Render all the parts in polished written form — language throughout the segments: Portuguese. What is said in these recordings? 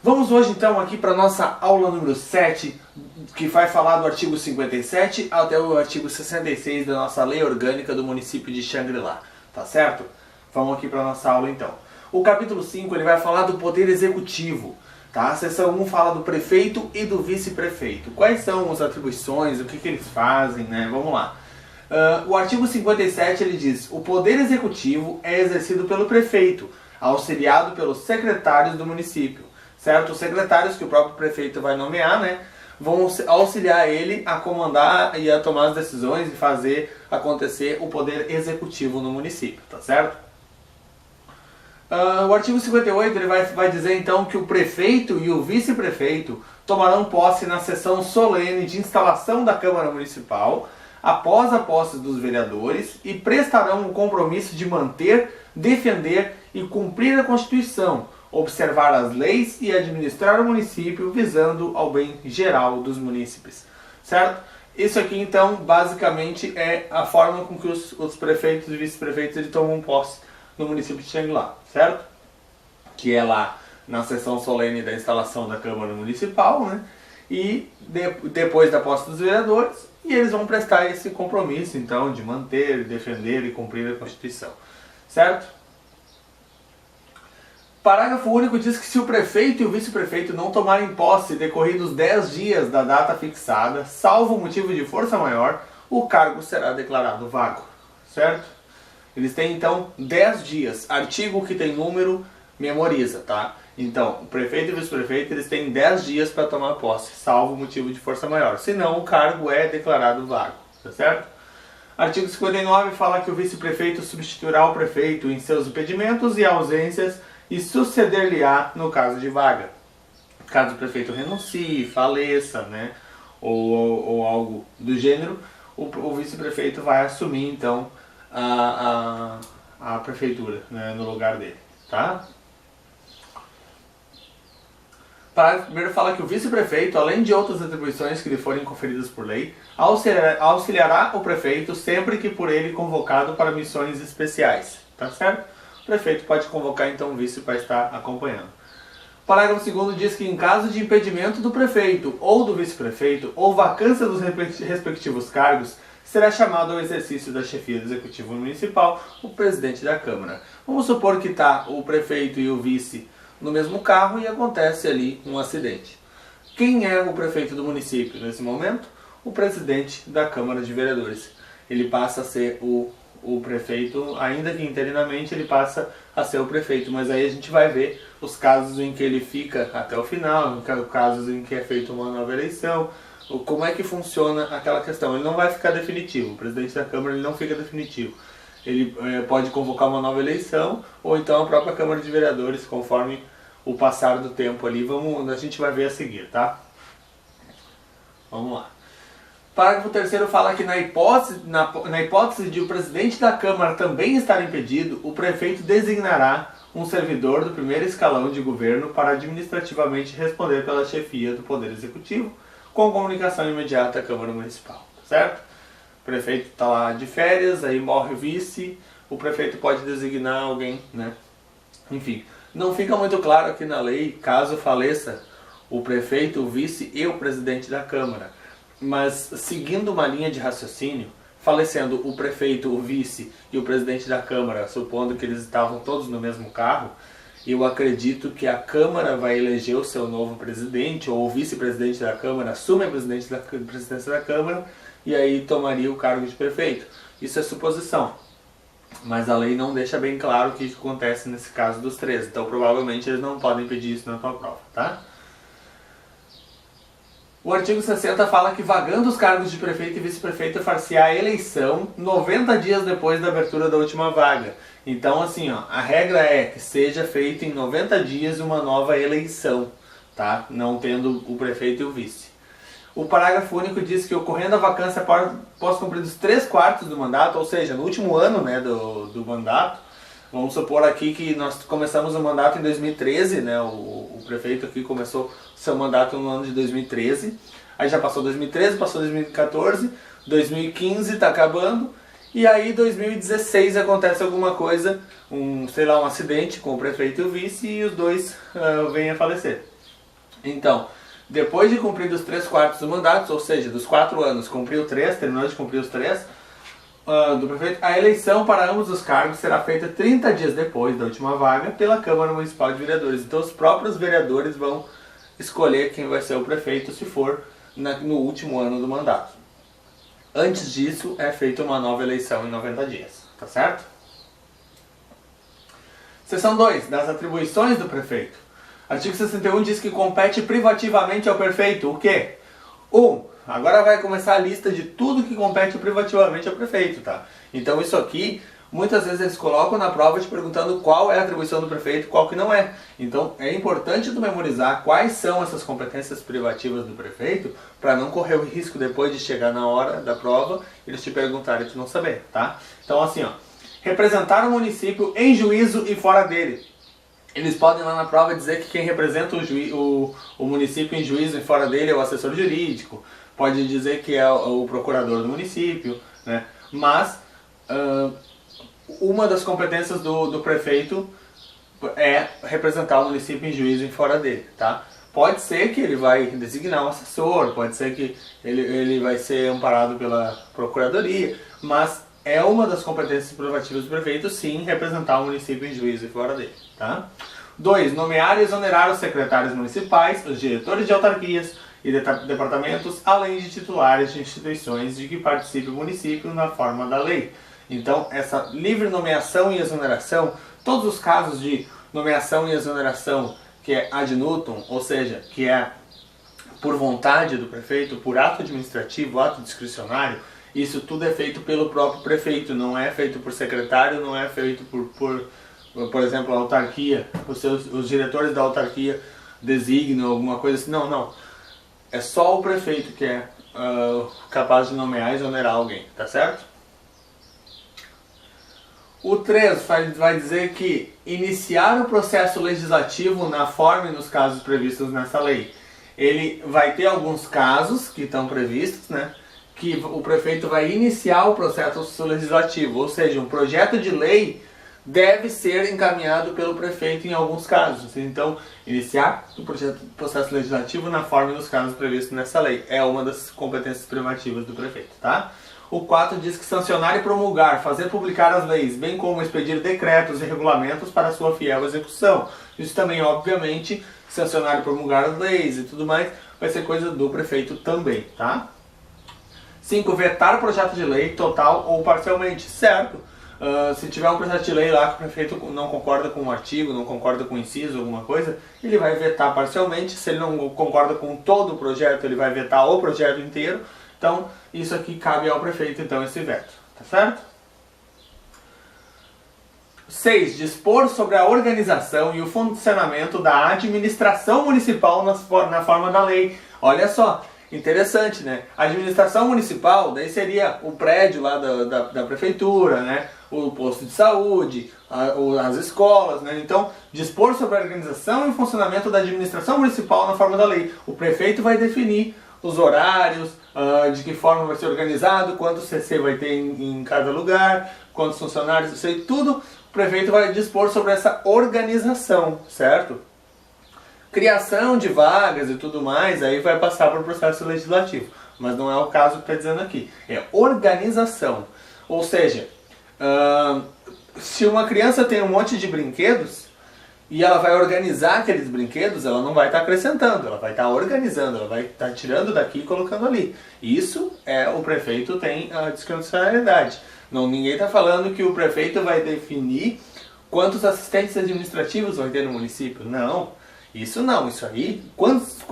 Vamos hoje então aqui para a nossa aula número 7, que vai falar do artigo 57 até o artigo 66 da nossa lei orgânica do município de Xangri-Lá, tá certo? Vamos aqui para a nossa aula então. O capítulo 5 ele vai falar do poder executivo, tá? A seção 1 fala do prefeito e do vice-prefeito. Quais são as atribuições, o que eles fazem, né? Vamos lá. O artigo 57 ele diz: o poder executivo é exercido pelo prefeito, auxiliado pelos secretários do município. Certo? Os secretários que o próprio prefeito vai nomear, né, vão auxiliar ele a comandar e a tomar as decisões e fazer acontecer o poder executivo no município, tá certo? O artigo 58 ele vai dizer então que o prefeito e o vice-prefeito tomarão posse na sessão solene de instalação da Câmara Municipal após a posse dos vereadores e prestarão o compromisso de manter, defender e cumprir a Constituição, observar as leis e administrar o município visando ao bem geral dos munícipes, certo? Isso aqui então basicamente é a forma com que os prefeitos e vice-prefeitos eles tomam posse no município de Xangri-Lá, certo? Que é lá na sessão solene da instalação da Câmara Municipal, né? E depois da posse dos vereadores, e eles vão prestar esse compromisso então de manter, defender e cumprir a Constituição, certo? Parágrafo único diz que se o prefeito e o vice-prefeito não tomarem posse decorridos 10 dias da data fixada, salvo motivo de força maior, o cargo será declarado vago, certo? Eles têm então 10 dias, artigo que tem número, memoriza, tá? Então, o prefeito e o vice-prefeito eles têm 10 dias para tomar posse, salvo motivo de força maior, senão o cargo é declarado vago, tá certo? Artigo 59 fala que o vice-prefeito substituirá o prefeito em seus impedimentos e ausências e suceder-lhe-á no caso de vaga. Caso o prefeito renuncie, faleça, né, ou algo do gênero, o vice-prefeito vai assumir então a prefeitura, né, no lugar dele, tá? Parágrafo 1º fala que o vice-prefeito, além de outras atribuições que lhe forem conferidas por lei, auxiliará o prefeito sempre que por ele convocado para missões especiais, tá certo? O prefeito pode convocar então o vice para estar acompanhando. O parágrafo 2º diz que em caso de impedimento do prefeito ou do vice-prefeito ou vacância dos respectivos cargos, será chamado ao exercício da chefia do executivo municipal o presidente da Câmara. Vamos supor que está o prefeito e o vice no mesmo carro e acontece ali um acidente. Quem é o prefeito do município nesse momento? O presidente da Câmara de Vereadores. Ele passa a ser o prefeito, ainda que interinamente ele passa a ser o prefeito, mas aí a gente vai ver os casos em que ele fica até o final, casos em que é feita uma nova eleição, como é que funciona aquela questão. Ele não vai ficar definitivo, o presidente da Câmara ele não fica definitivo. Ele pode convocar uma nova eleição, ou então a própria Câmara de Vereadores, conforme o passar do tempo ali, a gente vai ver a seguir, tá? Vamos lá. Parágrafo 3º fala que na hipótese de o presidente da Câmara também estar impedido, o prefeito designará um servidor do primeiro escalão de governo para administrativamente responder pela chefia do Poder Executivo, com comunicação imediata à Câmara Municipal, certo? O prefeito está lá de férias, aí morre o vice, o prefeito pode designar alguém, né? Enfim, não fica muito claro aqui na lei, caso faleça o prefeito, o vice e o presidente da Câmara. Mas seguindo uma linha de raciocínio, falecendo o prefeito, o vice e o presidente da Câmara, supondo que eles estavam todos no mesmo carro, eu acredito que a Câmara vai eleger o seu novo presidente, ou o vice-presidente da Câmara assume a presidência da Câmara e aí tomaria o cargo de prefeito. Isso é suposição, mas a lei não deixa bem claro o que acontece nesse caso dos três, então provavelmente eles não podem pedir isso na tua prova, tá? O artigo 60 fala que vagando os cargos de prefeito e vice-prefeito far-se-á a eleição 90 dias depois da abertura da última vaga. Então assim, ó, a regra é que seja feita em 90 dias uma nova eleição, tá? Não tendo o prefeito e o vice. O parágrafo único diz que ocorrendo a vacância após cumpridos 3/4 do mandato, ou seja, no último ano, né, do mandato, vamos supor aqui que nós começamos o mandato em 2013, né, o prefeito aqui começou seu mandato no ano de 2013, aí já passou 2013, passou 2014, 2015 está acabando, e aí 2016 acontece alguma coisa, um acidente com o prefeito e o vice e os dois vêm a falecer. Então, depois de cumprir os 3/4 do mandato, ou seja, dos 4 anos, cumpriu 3, terminou de cumprir os 3 do prefeito, a eleição para ambos os cargos será feita 30 dias depois da última vaga pela Câmara Municipal de Vereadores. Então os próprios vereadores vão escolher quem vai ser o prefeito se for no último ano do mandato. Antes disso é feita uma nova eleição em 90 dias, tá certo? Seção 2, das atribuições do prefeito. Artigo 61 diz que compete privativamente ao prefeito o quê? 1. Agora vai começar a lista de tudo que compete privativamente ao prefeito, tá? Então isso aqui, muitas vezes eles colocam na prova te perguntando qual é a atribuição do prefeito e qual que não é. Então é importante tu memorizar quais são essas competências privativas do prefeito para não correr o risco depois de chegar na hora da prova eles te perguntarem e tu não saber, tá? Então assim, ó, representar o município em juízo e fora dele. Eles podem lá na prova dizer que quem representa o município em juízo e fora dele é o assessor jurídico, pode dizer que é o procurador do município, né? Mas uma das competências do prefeito é representar o município em juízo e fora dele, tá? Pode ser que ele vai designar um assessor, pode ser que ele vai ser amparado pela procuradoria, mas é uma das competências privativas do prefeito, sim, representar o município em juízo e fora dele, tá? 2. Nomear e exonerar os secretários municipais, os diretores de autarquias e departamentos, além de titulares de instituições de que participe o município na forma da lei. Então, essa livre nomeação e exoneração, todos os casos de nomeação e exoneração que é ad nutum, ou seja, que é por vontade do prefeito, por ato administrativo, ato discricionário, isso tudo é feito pelo próprio prefeito, não é feito por secretário, não é feito por exemplo, a autarquia, os diretores da autarquia designam alguma coisa assim, não. É só o prefeito que é capaz de nomear e exonerar alguém, tá certo? O 3 vai dizer que iniciar o processo legislativo na forma e nos casos previstos nessa lei. Ele vai ter alguns casos que estão previstos, né? Que o prefeito vai iniciar o processo legislativo, ou seja, um projeto de lei deve ser encaminhado pelo prefeito em alguns casos. Então, iniciar o processo legislativo na forma e nos casos previstos nessa lei é uma das competências privativas do prefeito, tá? O 4 diz que sancionar e promulgar, fazer publicar as leis, bem como expedir decretos e regulamentos para sua fiel execução. Isso também, obviamente, sancionar e promulgar as leis e tudo mais, vai ser coisa do prefeito também, tá? 5. Vetar o projeto de lei total ou parcialmente, certo? Se tiver um projeto de lei lá que o prefeito não concorda com um artigo, não concorda com um inciso, alguma coisa, ele vai vetar parcialmente. Se ele não concorda com todo o projeto, ele vai vetar o projeto inteiro. Então, isso aqui cabe ao prefeito, então, esse veto, tá certo? 6. Dispor sobre a organização e o funcionamento da administração municipal na forma da lei. Olha só, interessante, né? A administração municipal, daí seria o prédio lá da prefeitura, né? O posto de saúde, as escolas, né? Então, dispor sobre a organização e o funcionamento da administração municipal na forma da lei. O prefeito vai definir os horários, de que forma vai ser organizado, quantos CC vai ter em cada lugar, quantos funcionários, isso aí tudo o prefeito vai dispor sobre essa organização, certo? Criação de vagas e tudo mais, aí vai passar para o processo legislativo. Mas não é o caso que está dizendo aqui. É organização. Ou seja, se uma criança tem um monte de brinquedos e ela vai organizar aqueles brinquedos, ela não vai estar acrescentando, ela vai estar organizando, ela vai estar tirando daqui e colocando ali. Isso o prefeito tem a discricionariedade. Ninguém está falando que o prefeito vai definir quantos assistentes administrativos vai ter no município. Não. Isso aí, quantos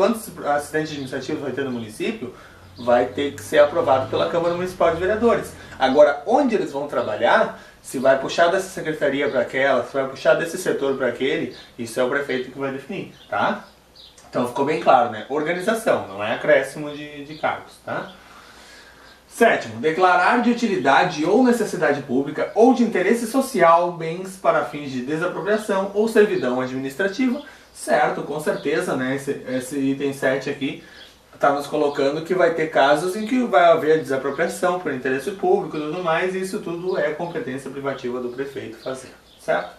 assistentes administrativos vai ter no município, vai ter que ser aprovado pela Câmara Municipal de Vereadores. Agora, onde eles vão trabalhar, se vai puxar dessa secretaria para aquela, se vai puxar desse setor para aquele, isso é o prefeito que vai definir, tá? Então ficou bem claro, né? Organização, não é acréscimo de cargos, tá? 7. Declarar de utilidade ou necessidade pública ou de interesse social bens para fins de desapropriação ou servidão administrativa. Certo, com certeza, né? Esse item 7 aqui está nos colocando que vai ter casos em que vai haver desapropriação por interesse público e tudo mais, e isso tudo é competência privativa do prefeito fazer, certo?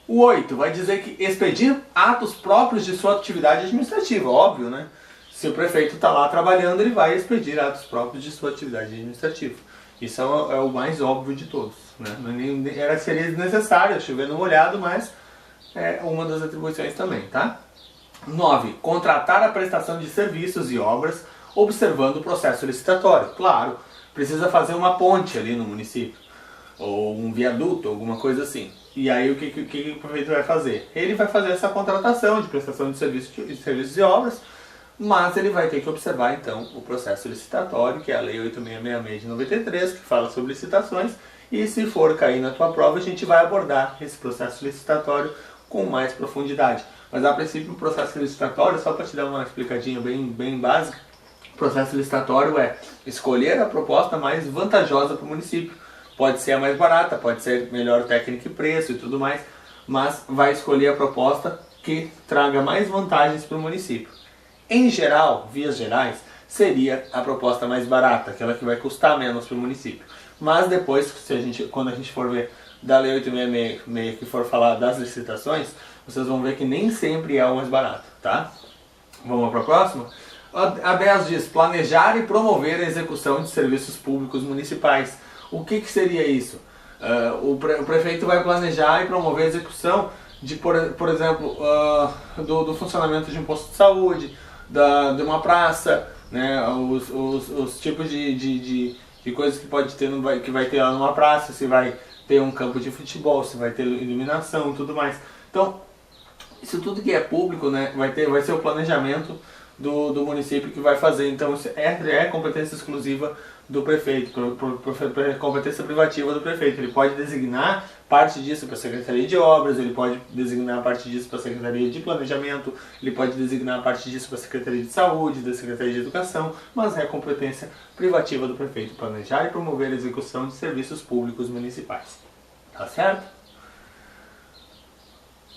O 8 vai dizer que expedir atos próprios de sua atividade administrativa, óbvio, né? Se o prefeito está lá trabalhando, ele vai expedir atos próprios de sua atividade administrativa. Isso é o mais óbvio de todos, né? Seria desnecessário, chovendo molhado, mas é uma das atribuições também, tá? 9. Contratar a prestação de serviços e obras observando o processo licitatório. Claro, precisa fazer uma ponte ali no município, ou um viaduto, alguma coisa assim. E aí o que o prefeito vai fazer? Ele vai fazer essa contratação de prestação de serviços e obras, mas ele vai ter que observar então o processo licitatório, que é a Lei 8666 de 93, que fala sobre licitações, e se for cair na tua prova, a gente vai abordar esse processo licitatório com mais profundidade. Mas a princípio o processo licitatório, só para te dar uma explicadinha bem básica, o processo licitatório é escolher a proposta mais vantajosa para o município. Pode ser a mais barata, pode ser melhor técnica e preço e tudo mais, mas vai escolher a proposta que traga mais vantagens para o município. Em geral, vias gerais, seria a proposta mais barata, aquela que vai custar menos para o município. Mas depois, quando a gente for ver da Lei 8666, que for falar das licitações, vocês vão ver que nem sempre é o mais barato, tá? Vamos para a próxima? A 10 diz planejar e promover a execução de serviços públicos municipais. O que seria isso? O prefeito vai planejar e promover a execução de, por exemplo, do funcionamento de um posto de saúde, de uma praça, né? Os tipos de coisas que pode ter, que vai ter lá numa praça, se vai ter um campo de futebol, se vai ter iluminação e tudo mais. Então, isso tudo que é público, né, vai ser o planejamento do município que vai fazer. Então isso é competência exclusiva do prefeito, competência privativa do prefeito. Ele pode designar parte disso para a Secretaria de Obras, ele pode designar parte disso para a Secretaria de Planejamento, ele pode designar parte disso para a Secretaria de Saúde, da Secretaria de Educação, mas é competência privativa do prefeito planejar e promover a execução de serviços públicos municipais. Tá certo?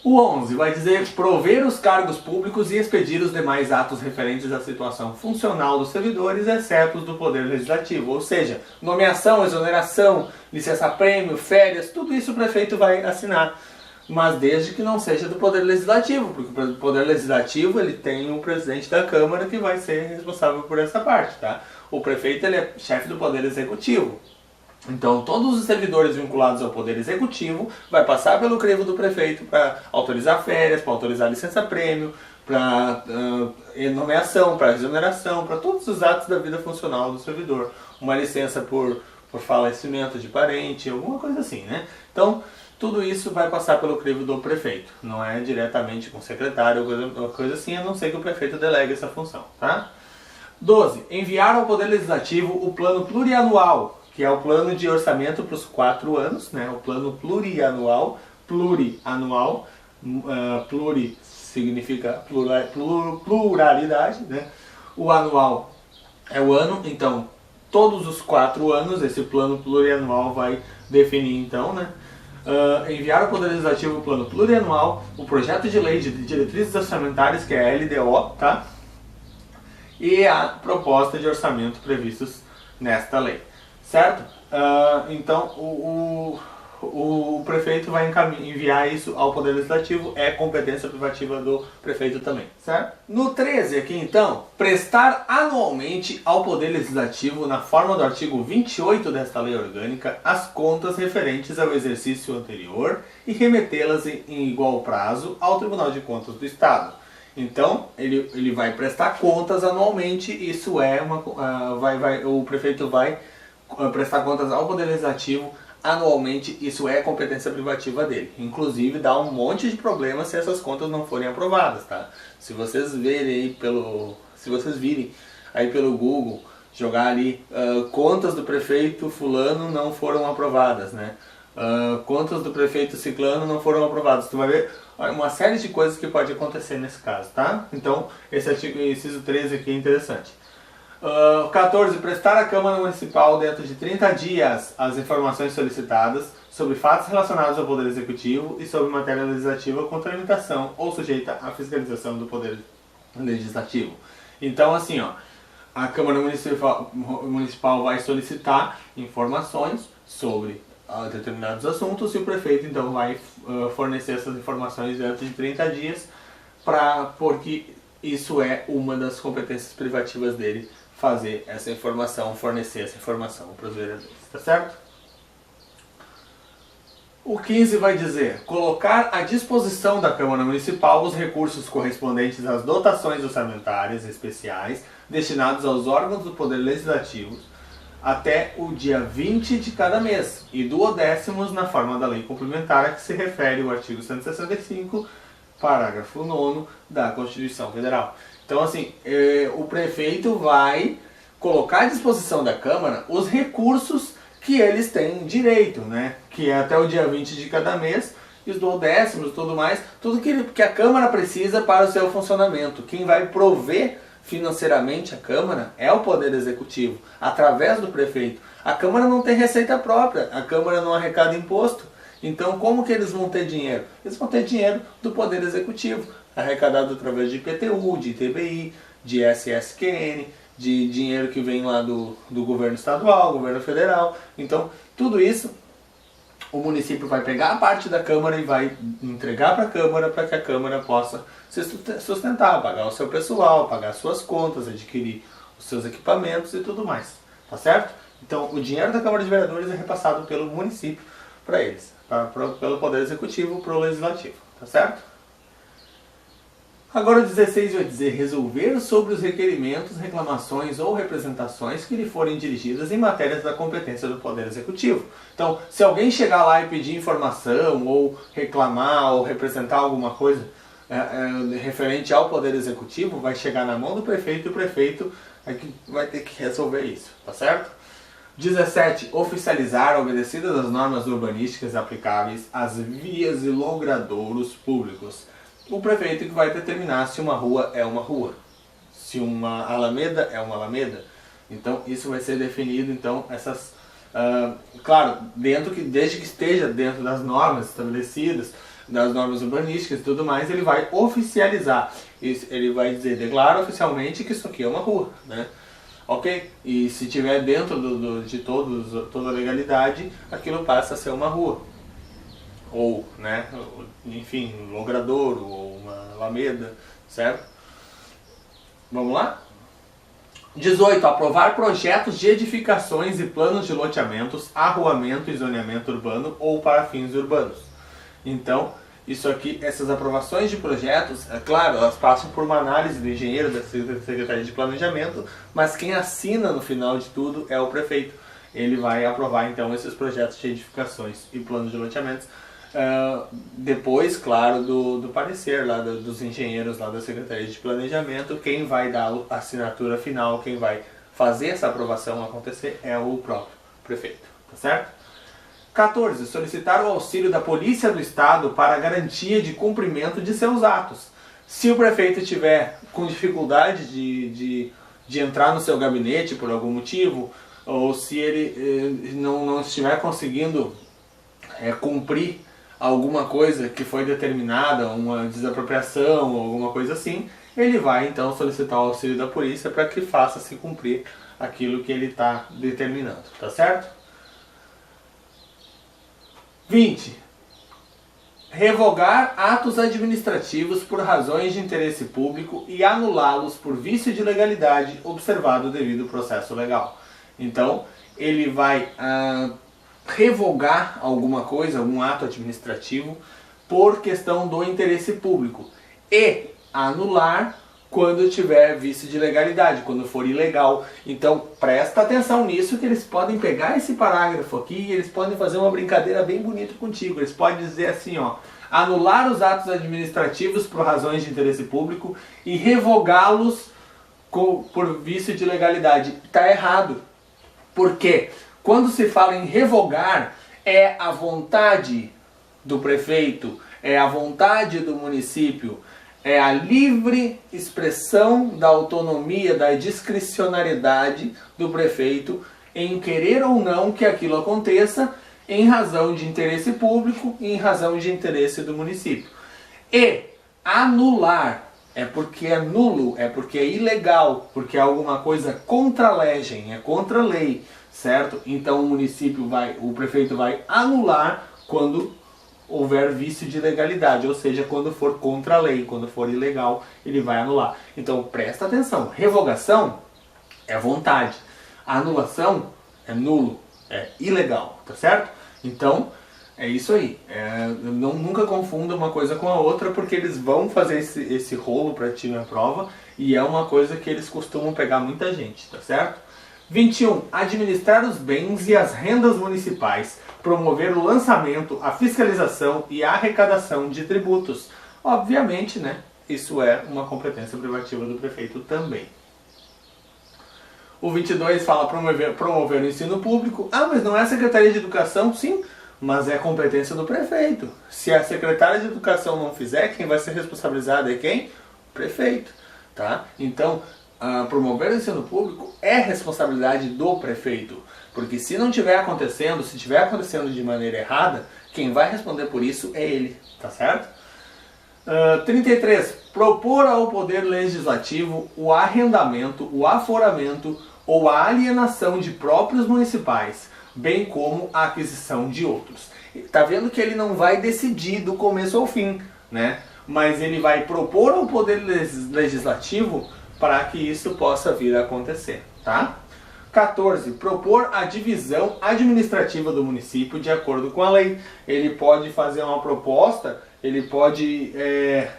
O 11 vai dizer prover os cargos públicos e expedir os demais atos referentes à situação funcional dos servidores, exceto os do Poder Legislativo. Ou seja, nomeação, exoneração, licença-prêmio, férias, tudo isso o prefeito vai assinar. Mas desde que não seja do Poder Legislativo, porque o Poder Legislativo ele tem o presidente da Câmara que vai ser responsável por essa parte, tá? O prefeito ele é chefe do Poder Executivo. Então, todos os servidores vinculados ao Poder Executivo vai passar pelo crivo do prefeito para autorizar férias, para autorizar licença-prêmio, para nomeação, para exoneração, para todos os atos da vida funcional do servidor. Uma licença por falecimento de parente, alguma coisa assim, né? Então, tudo isso vai passar pelo crivo do prefeito. Não é diretamente com o secretário ou coisa assim, a não ser que o prefeito delegue essa função, tá? 12. Enviar ao Poder Legislativo o plano plurianual, que é o plano de orçamento para os 4 anos, né? O plano plurianual, pluri significa pluralidade, né? O anual é o ano, então todos os 4 anos esse plano plurianual vai definir então, né? Enviar ao Poder Legislativo o plano plurianual, o projeto de lei de diretrizes orçamentárias, que é a LDO, tá? E a proposta de orçamento previstos nesta lei. Certo? Então o prefeito vai enviar isso ao Poder Legislativo, é competência privativa do prefeito também, certo? No 13 aqui então, prestar anualmente ao Poder Legislativo, na forma do artigo 28 desta lei orgânica, as contas referentes ao exercício anterior e remetê-las em igual prazo ao Tribunal de Contas do Estado. Então, ele vai prestar contas anualmente, isso é o prefeito vai prestar contas ao Poder Legislativo anualmente, isso é competência privativa dele. Inclusive dá um monte de problemas se essas contas não forem aprovadas, tá? Se vocês virem aí pelo Google, jogar ali contas do prefeito fulano não foram aprovadas, né? Contas do prefeito ciclano não foram aprovadas. Tu vai ver uma série de coisas que pode acontecer nesse caso, tá? Então, esse artigo, inciso 13 aqui é interessante. 14. Prestar à Câmara Municipal dentro de 30 dias as informações solicitadas sobre fatos relacionados ao Poder Executivo e sobre matéria legislativa com tramitação ou sujeita à fiscalização do Poder Legislativo. Então, assim, ó, a Câmara Municipal vai solicitar informações sobre a determinados assuntos e o prefeito então vai fornecer essas informações dentro de 30 dias, porque isso é uma das competências privativas dele, fazer essa informação, fornecer essa informação para os vereadores, tá certo? O 15 vai dizer: colocar à disposição da Câmara Municipal os recursos correspondentes às dotações orçamentárias especiais destinados aos órgãos do Poder Legislativo até o dia 20 de cada mês e duodécimos na forma da lei complementar a que se refere o artigo 165, parágrafo 9º da Constituição Federal. Então, assim, o prefeito vai colocar à disposição da Câmara os recursos que eles têm direito, né? Que é até o dia 20 de cada mês, e os duodécimos, tudo mais, tudo que a Câmara precisa para o seu funcionamento. Quem vai prover financeiramente a Câmara é o Poder Executivo, através do prefeito. A Câmara não tem receita própria, a Câmara não arrecada imposto. Então, como que eles vão ter dinheiro? Eles vão ter dinheiro do Poder Executivo, arrecadado através de IPTU, de ITBI, de SSQN, de dinheiro que vem lá do governo estadual, governo federal. Então, tudo isso, o município vai pegar a parte da Câmara e vai entregar para a Câmara, para que a Câmara possa se sustentar, pagar o seu pessoal, pagar suas contas, adquirir os seus equipamentos e tudo mais. Tá certo? Então, o dinheiro da Câmara de Vereadores é repassado pelo município para eles, pelo Poder Executivo para o Legislativo. Tá certo? Agora o 16 vai dizer: resolver sobre os requerimentos, reclamações ou representações que lhe forem dirigidas em matérias da competência do Poder Executivo. Então, se alguém chegar lá e pedir informação, ou reclamar, ou representar alguma coisa referente ao Poder Executivo, vai chegar na mão do prefeito e o prefeito vai ter que resolver isso, tá certo? 17. Oficializar, obedecidas as normas urbanísticas aplicáveis às vias e logradouros públicos. O prefeito que vai determinar se uma rua é uma rua, se uma alameda é uma alameda. Então isso vai ser definido, então, claro, desde que esteja dentro das normas estabelecidas, das normas urbanísticas e tudo mais, ele vai oficializar. Ele vai dizer, declara oficialmente que isso aqui é uma rua, né? Ok? E se tiver dentro de toda a legalidade, aquilo passa a ser uma rua. Ou, né, enfim, um logradouro ou uma alameda, certo? Vamos lá? 18. Aprovar projetos de edificações e planos de loteamentos, arruamento e zoneamento urbano ou para fins urbanos. Então, isso aqui, essas aprovações de projetos, é claro, elas passam por uma análise do engenheiro da Secretaria de Planejamento, mas quem assina no final de tudo é o prefeito. Ele vai aprovar então esses projetos de edificações e planos de loteamentos, depois, claro, do parecer lá dos engenheiros lá da Secretaria de Planejamento. Quem vai dar a assinatura final, quem vai fazer essa aprovação acontecer é o próprio prefeito, tá certo? 14. Solicitar o auxílio da Polícia do Estado para a garantia de cumprimento de seus atos. Se o prefeito tiver com dificuldade de entrar no seu gabinete por algum motivo, ou se ele não estiver conseguindo cumprir alguma coisa que foi determinada, uma desapropriação ou alguma coisa assim, ele vai então solicitar o auxílio da polícia para que faça-se cumprir aquilo que ele está determinando, tá certo? 20. Revogar atos administrativos por razões de interesse público e anulá-los por vício de legalidade, observado o devido processo legal. Então, ele vai revogar alguma coisa, algum ato administrativo, por questão do interesse público, e anular quando tiver vício de legalidade, quando for ilegal. Então presta atenção nisso, que eles podem pegar esse parágrafo aqui e eles podem fazer uma brincadeira bem bonita contigo. Eles podem dizer assim, ó: anular os atos administrativos por razões de interesse público e revogá-los por vício de legalidade. Está errado. Por quê? Quando se fala em revogar, é a vontade do prefeito, é a vontade do município, é a livre expressão da autonomia, da discricionariedade do prefeito em querer ou não que aquilo aconteça em razão de interesse público e em razão de interesse do município. E anular é porque é nulo, é porque é ilegal, porque é alguma coisa contra a legem, é contra a lei. certo? Então o prefeito vai anular quando houver vício de legalidade, ou seja, quando for contra a lei, quando for ilegal, ele vai anular. Então presta atenção, revogação é vontade, anulação é nulo, é ilegal, tá certo? Então é isso aí, nunca confunda uma coisa com a outra, porque eles vão fazer esse rolo para ti na prova, e é uma coisa que eles costumam pegar muita gente, tá certo? 21. Administrar os bens e as rendas municipais, promover o lançamento, a fiscalização e a arrecadação de tributos. Obviamente, né, isso é uma competência privativa do prefeito também. O 22 fala promover o ensino público. Ah, mas não é a Secretaria de Educação? Sim, mas é competência do prefeito. Se a Secretaria de Educação não fizer, quem vai ser responsabilizado é quem? O prefeito. Tá? Então, promover o ensino público é responsabilidade do prefeito. Porque se não estiver acontecendo, se estiver acontecendo de maneira errada, quem vai responder por isso é ele. Tá certo? 33. Propor ao Poder Legislativo o arrendamento, o aforamento ou a alienação de próprios municipais, bem como a aquisição de outros. Tá vendo que ele não vai decidir do começo ao fim, né? Mas ele vai propor ao Poder Legislativo para que isso possa vir a acontecer, tá? 14. Propor a divisão administrativa do município de acordo com a lei. Ele pode fazer uma proposta, ele pode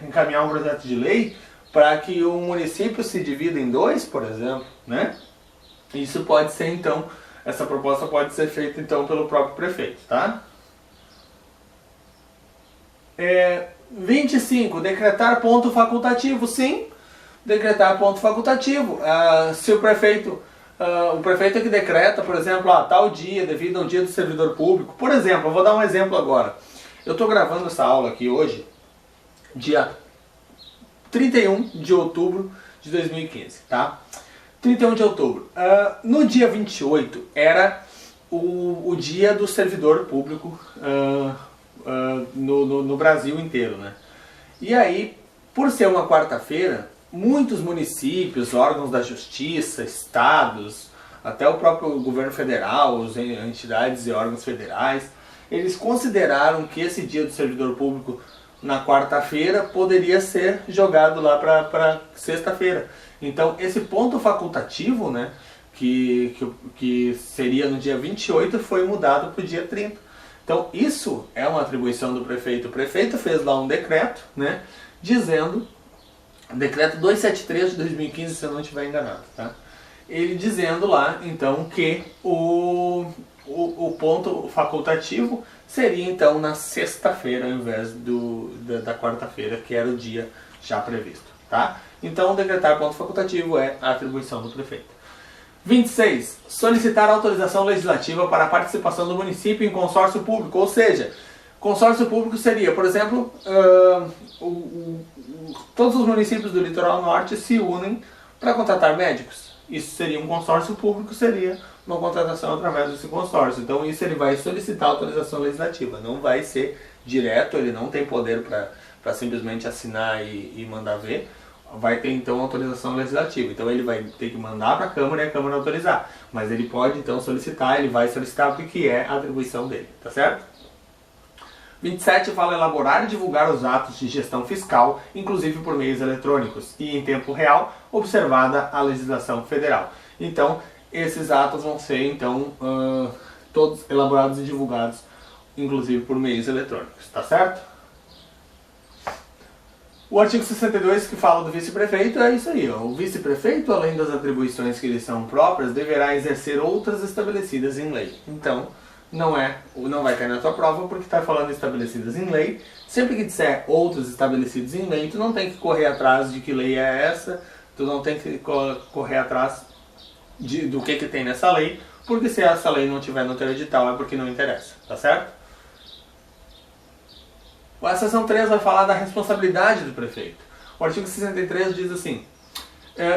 encaminhar um projeto de lei para que o município se divida em dois, por exemplo, né? Isso pode ser, então, essa proposta pode ser feita, então, pelo próprio prefeito, tá? 25. Decretar ponto facultativo. Sim, decretar ponto facultativo. Se o prefeito é que decreta, por exemplo, tal dia, devido ao dia do servidor público. Por exemplo, eu vou dar um exemplo agora. Eu estou gravando essa aula aqui hoje, dia 31 de outubro de 2015, tá? 31 de outubro. No dia 28 era o dia do servidor público no Brasil inteiro, né? E aí, por ser uma quarta-feira, muitos municípios, órgãos da justiça, estados, até o próprio governo federal, as entidades e órgãos federais, eles consideraram que esse dia do servidor público na quarta-feira poderia ser jogado lá para sexta-feira. Então esse ponto facultativo, né, que seria no dia 28, foi mudado para o dia 30. Então isso é uma atribuição do prefeito. O prefeito fez lá um decreto, né, dizendo, decreto 273 de 2015, se eu não estiver enganado, tá? Ele dizendo lá, então, que o ponto facultativo seria, então, na sexta-feira, ao invés da quarta-feira, que era o dia já previsto, tá? Então, decretar ponto facultativo é a atribuição do prefeito. 26. Solicitar autorização legislativa para a participação do município em consórcio público, ou seja, consórcio público seria, por exemplo, todos os municípios do litoral norte se unem para contratar médicos. Isso seria um consórcio público, seria uma contratação através desse consórcio. Então isso ele vai solicitar autorização legislativa, não vai ser direto, ele não tem poder para simplesmente assinar e mandar ver. Vai ter então autorização legislativa, então ele vai ter que mandar para a Câmara e a Câmara autorizar. Mas ele pode então solicitar, ele vai solicitar porque é a atribuição dele, tá certo? 27 fala elaborar e divulgar os atos de gestão fiscal, inclusive por meios eletrônicos e em tempo real, observada a legislação federal. Então, esses atos vão ser então todos elaborados e divulgados, inclusive por meios eletrônicos, tá certo? O artigo 62, que fala do vice-prefeito, é isso aí, ó. O vice-prefeito, além das atribuições que lhe são próprias, deverá exercer outras estabelecidas em lei. Então, não vai cair na tua prova porque está falando estabelecidas em lei. Sempre que disser outros estabelecidos em lei, tu não tem que correr atrás de que lei é essa, tu não tem que correr atrás do que tem nessa lei, porque se essa lei não tiver no teu edital é porque não interessa, tá certo? A seção 3 vai falar da responsabilidade do prefeito. O artigo 63 diz assim: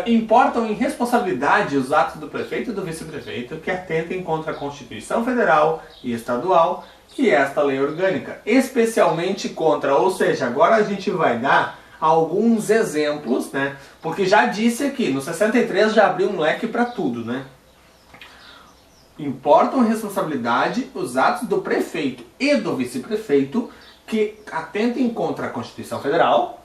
importam em responsabilidade os atos do prefeito e do vice-prefeito que atentem contra a Constituição Federal e Estadual e esta lei orgânica, especialmente contra, ou seja, agora a gente vai dar alguns exemplos, né? Porque já disse aqui, no 63 já abriu um leque para tudo, né? Importam responsabilidade os atos do prefeito e do vice-prefeito que atentem contra a Constituição Federal,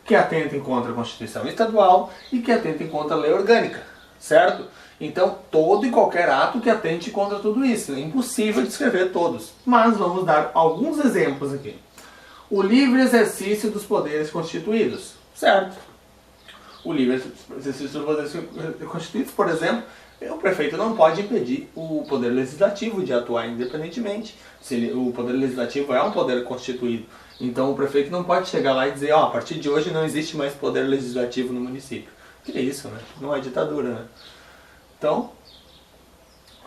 que atentem contra a Constituição Estadual e que atentem contra a lei orgânica, certo? Então, todo e qualquer ato que atente contra tudo isso. É impossível descrever todos, mas vamos dar alguns exemplos aqui. O livre exercício dos poderes constituídos, certo? O livre exercício dos poderes constituídos, por exemplo, o prefeito não pode impedir o poder legislativo de atuar independentemente. Se o poder legislativo é um poder constituído, então o prefeito não pode chegar lá e dizer, ó, a partir de hoje não existe mais poder legislativo no município. Que é isso, né? Não é ditadura, né? Então,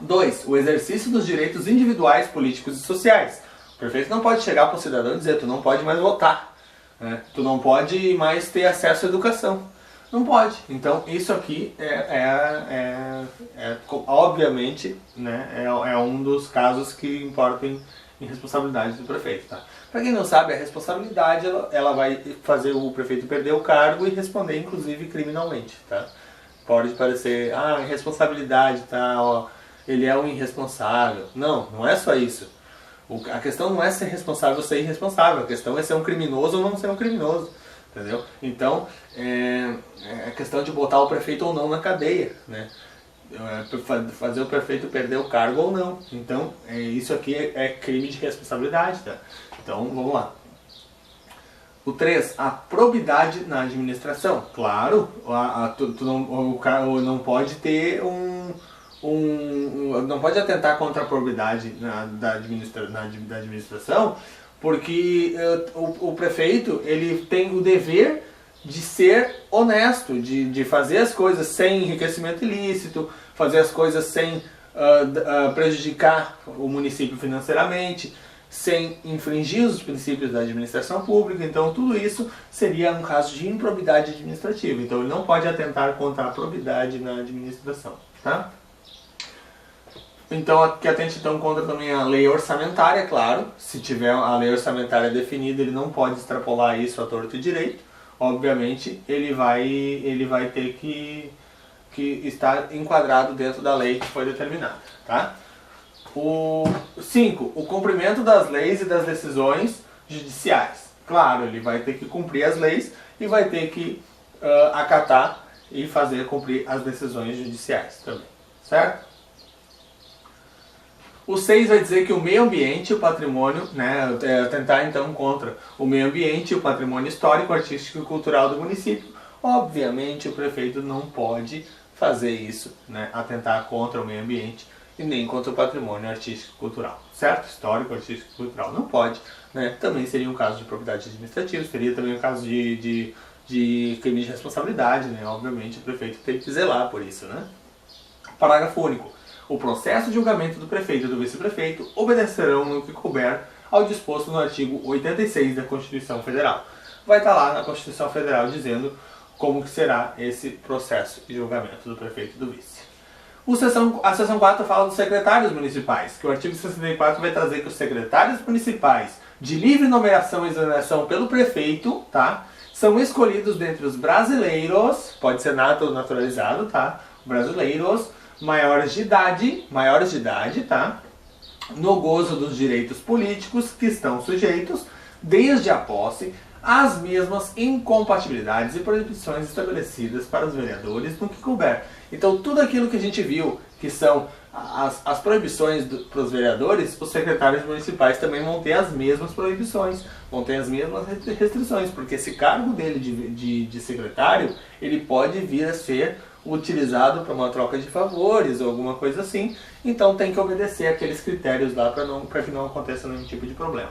2. O exercício dos direitos individuais, políticos e sociais. O prefeito não pode chegar para o cidadão e dizer, tu não pode mais votar, né? Tu não pode mais ter acesso à educação. Não pode. Então, isso aqui obviamente, né, é um dos casos que importam em responsabilidade do prefeito. Tá? Para quem não sabe, a responsabilidade ela vai fazer o prefeito perder o cargo e responder, inclusive, criminalmente. Tá? Pode parecer, irresponsabilidade, tá, ó, ele é um irresponsável. Não, não é só isso. A questão não é ser responsável ou ser irresponsável. A questão é ser um criminoso ou não ser um criminoso. Entendeu? Então, é questão de botar o prefeito ou não na cadeia, né? Fazer o prefeito perder o cargo ou não. Então, isso aqui é crime de responsabilidade, tá? Então, vamos lá. O 3, a probidade na administração. Claro, o cara não pode ter não pode atentar contra a probidade da administração, porque o prefeito ele tem o dever de ser honesto, de fazer as coisas sem enriquecimento ilícito, fazer as coisas sem prejudicar o município financeiramente, sem infringir os princípios da administração pública. Então tudo isso seria um caso de improbidade administrativa. Então ele não pode atentar contra a probidade na administração. Tá? Então, que atente então contra também a lei orçamentária, claro. Se tiver a lei orçamentária definida, ele não pode extrapolar isso a torto e direito. Obviamente, ele vai ter que estar enquadrado dentro da lei que foi determinada. Tá? O 5. O cumprimento das leis e das decisões judiciais. Claro, ele vai ter que cumprir as leis e vai ter que acatar e fazer cumprir as decisões judiciais também. Certo? O 6 vai dizer que o meio ambiente e o patrimônio, né, tentar então contra o meio ambiente e o patrimônio histórico, artístico e cultural do município. Obviamente o prefeito não pode fazer isso, né, atentar contra o meio ambiente e nem contra o patrimônio artístico e cultural, certo? Histórico, artístico e cultural não pode, né? Também seria um caso de propriedade administrativa, seria também um caso de crime de responsabilidade, né? Obviamente o prefeito tem que zelar por isso, né? Parágrafo único. O processo de julgamento do prefeito e do vice-prefeito obedecerão no que couber ao disposto no artigo 86 da Constituição Federal. Vai estar lá na Constituição Federal dizendo como que será esse processo de julgamento do prefeito e do vice. A seção 4 fala dos secretários municipais, que o artigo 64 vai trazer que os secretários municipais de livre nomeação e exoneração pelo prefeito, tá, são escolhidos dentre os brasileiros, pode ser nato ou naturalizado, tá, brasileiros, maiores de idade, tá? No gozo dos direitos políticos que estão sujeitos, desde a posse, às mesmas incompatibilidades e proibições estabelecidas para os vereadores no que couber. Então, tudo aquilo que a gente viu, que são as proibições para os vereadores, os secretários municipais também vão ter as mesmas proibições, vão ter as mesmas restrições, porque esse cargo dele de secretário, ele pode vir a ser utilizado para uma troca de favores ou alguma coisa assim, então tem que obedecer aqueles critérios lá para que não aconteça nenhum tipo de problema.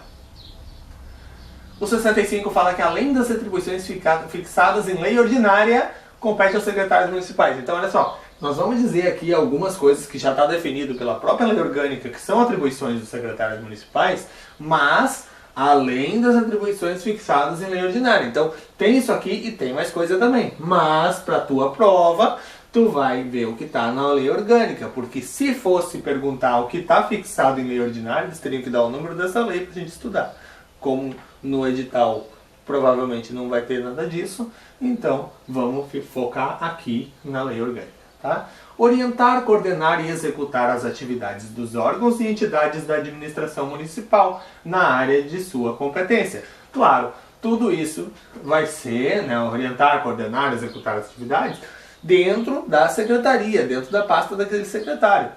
O 65 fala que além das atribuições fixadas em lei ordinária, compete aos secretários municipais. Então olha só, nós vamos dizer aqui algumas coisas que já está definido pela própria lei orgânica, que são atribuições dos secretários municipais, mas além das atribuições fixadas em lei ordinária. Então, tem isso aqui e tem mais coisa também. Mas, para a tua prova, tu vai ver o que está na lei orgânica. Porque se fosse perguntar o que está fixado em lei ordinária, eles teriam que dar o número dessa lei para a gente estudar. Como no edital provavelmente não vai ter nada disso, então vamos focar aqui na lei orgânica. Tá? Orientar, coordenar e executar as atividades dos órgãos e entidades da administração municipal na área de sua competência. Claro, tudo isso vai ser, né, orientar, coordenar, executar as atividades dentro da secretaria, dentro da pasta daquele secretário.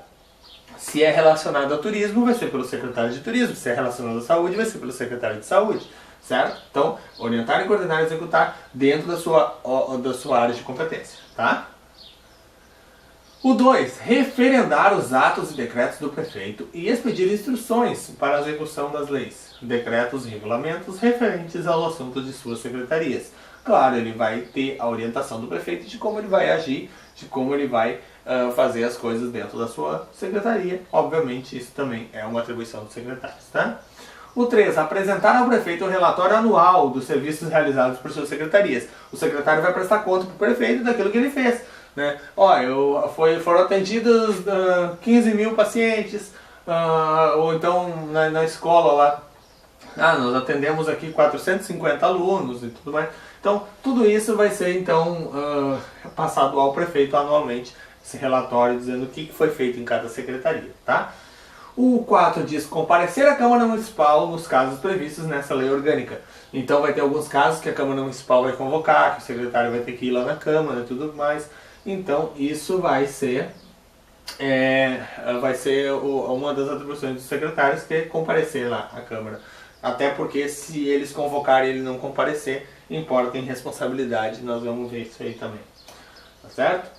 Se é relacionado a turismo, vai ser pelo secretário de turismo. Se é relacionado à saúde, vai ser pelo secretário de saúde. Certo? Então, orientar, coordenar e executar dentro da sua área de competência. Tá? O 2. Referendar os atos e decretos do prefeito e expedir instruções para a execução das leis, decretos e regulamentos referentes aos assuntos de suas secretarias. Claro, ele vai ter a orientação do prefeito de como ele vai agir, de como ele vai fazer as coisas dentro da sua secretaria. Obviamente, isso também é uma atribuição dos secretários. Tá? O 3. Apresentar ao prefeito o relatório anual dos serviços realizados por suas secretarias. O secretário vai prestar conta para o prefeito daquilo que ele fez. Né? Foram atendidos 15 mil pacientes, ou então na escola lá, nós atendemos aqui 450 alunos e tudo mais. Então, tudo isso vai ser então passado ao prefeito anualmente, esse relatório dizendo o que foi feito em cada secretaria. Tá? O 4 diz comparecer à Câmara Municipal nos casos previstos nessa lei orgânica. Então vai ter alguns casos que a Câmara Municipal vai convocar, que o secretário vai ter que ir lá na Câmara e tudo mais. Então isso vai ser uma das atribuições dos secretários, que é comparecer lá à Câmara. Até porque se eles convocarem e ele não comparecer, importa em responsabilidade, nós vamos ver isso aí também. Tá certo?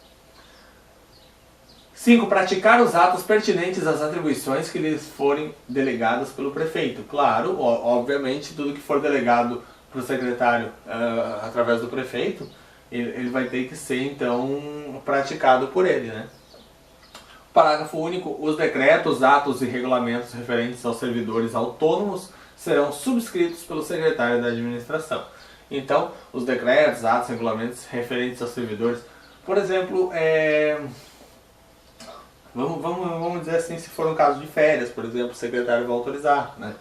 5. Praticar os atos pertinentes às atribuições que lhes forem delegadas pelo prefeito. Claro, obviamente, tudo que for delegado para o secretário através do prefeito, ele vai ter que ser, então, praticado por ele, né? Parágrafo único. Os decretos, atos e regulamentos referentes aos servidores autônomos serão subscritos pelo secretário da administração. Então, os decretos, atos e regulamentos referentes aos servidores, por exemplo, vamos dizer assim, se for um caso de férias, por exemplo, o secretário vai autorizar, né?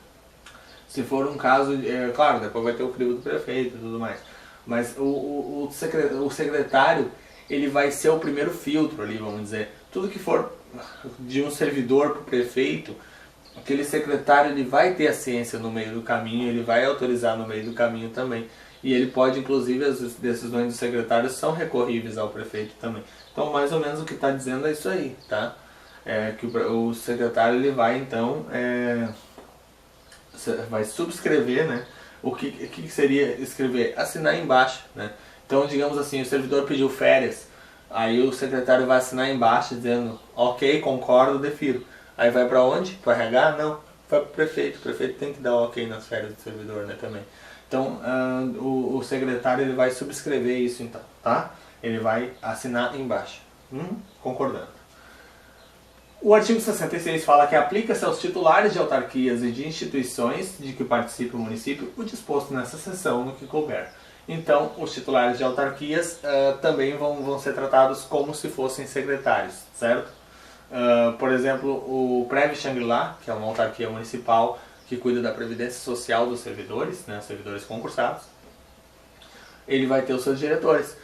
Se for um caso, claro, depois vai ter o crivo do prefeito e tudo mais. Mas o secretário, ele vai ser o primeiro filtro ali, vamos dizer. Tudo que for de um servidor para o prefeito, aquele secretário ele vai ter a ciência no meio do caminho, ele vai autorizar no meio do caminho também. E ele pode, inclusive, as decisões dos secretários são recorríveis ao prefeito também. Então, mais ou menos o que está dizendo é isso aí, tá? Que o secretário ele vai, então, vai subscrever, né? O que seria escrever? Assinar embaixo, né? Então, digamos assim, o servidor pediu férias, aí o secretário vai assinar embaixo dizendo, ok, concordo, defiro. Aí vai para onde? Para o RH? Não, vai para o prefeito tem que dar ok nas férias do servidor, né, também. Então, o secretário ele vai subscrever isso, então, tá? Ele vai assinar embaixo, concordando. O artigo 66 fala que aplica-se aos titulares de autarquias e de instituições de que participe o município o disposto nessa seção no que couber. Então, os titulares de autarquias também vão ser tratados como se fossem secretários, certo? Por exemplo, o Prev Xangri-Lá, que é uma autarquia municipal que cuida da previdência social dos servidores, né, servidores concursados, ele vai ter os seus diretores.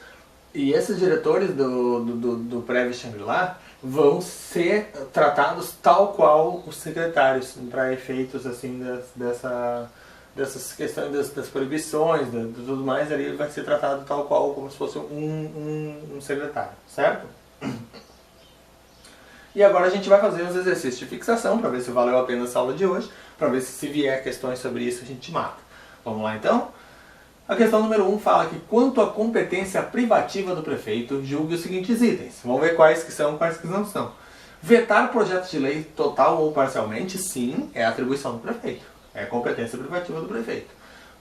E esses diretores do Prev Xangri-Lá vão ser tratados tal qual os secretários, para efeitos assim dessas questões das proibições, de tudo mais, ali ele vai ser tratado tal qual, como se fosse um secretário, certo? E agora a gente vai fazer uns exercícios de fixação para ver se valeu a pena essa aula de hoje, para ver se vier questões sobre isso a gente mata. Vamos lá então? A questão número 1 fala que quanto à competência privativa do prefeito, julgue os seguintes itens. Vamos ver quais que são e quais que não são. Vetar projetos de lei total ou parcialmente, sim, é atribuição do prefeito. É competência privativa do prefeito.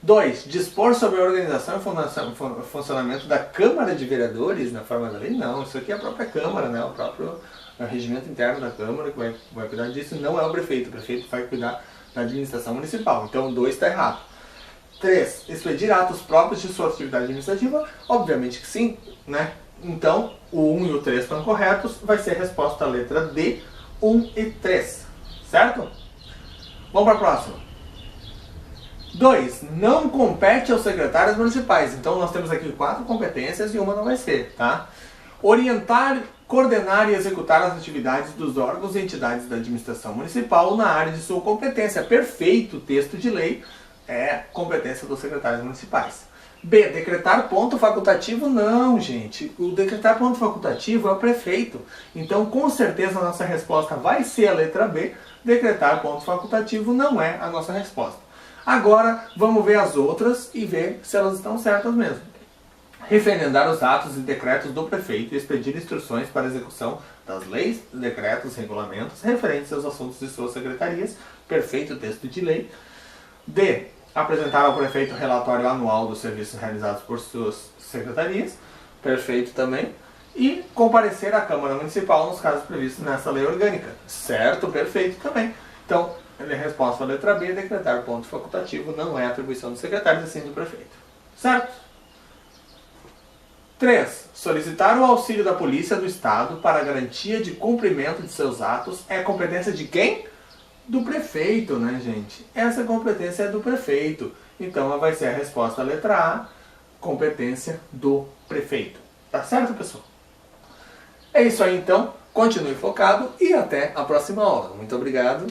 2. Dispor sobre a organização e funcionamento da Câmara de Vereadores na forma da lei? Não, isso aqui é a própria Câmara, né? O próprio regimento interno da Câmara que vai cuidar disso, não é o prefeito vai cuidar da administração municipal. Então o 2 está errado. 3. Expedir atos próprios de sua atividade administrativa? Obviamente que sim, né? Então, o 1 e o 3 estão corretos, vai ser a resposta a letra D, 1 e 3, certo? Vamos para a próxima. 2. Não compete aos secretários municipais. Então, nós temos aqui 4 competências e uma não vai ser, tá? Orientar, coordenar e executar as atividades dos órgãos e entidades da administração municipal na área de sua competência. Perfeito, texto de lei é competência dos secretários municipais. B, decretar ponto facultativo? Não, gente. O decretar ponto facultativo é o prefeito. Então, com certeza, a nossa resposta vai ser a letra B. Decretar ponto facultativo não é a nossa resposta. Agora, vamos ver as outras e ver se elas estão certas mesmo. Referendar os atos e decretos do prefeito e expedir instruções para execução das leis, decretos, regulamentos referentes aos assuntos de suas secretarias. Perfeito, texto de lei. D, apresentar ao prefeito relatório anual dos serviços realizados por suas secretarias. Perfeito também. E comparecer à Câmara Municipal nos casos previstos nessa lei orgânica. Certo, perfeito também. Então, a resposta à letra B, decretar ponto facultativo, não é atribuição do secretário, e sim do prefeito. Certo? 3. Solicitar o auxílio da Polícia do Estado para a garantia de cumprimento de seus atos é competência de quem? Do prefeito, né, gente? Essa competência é do prefeito. Então, vai ser a resposta à letra A, competência do prefeito. Tá certo, pessoal? É isso aí, então. Continue focado e até a próxima aula. Muito obrigado.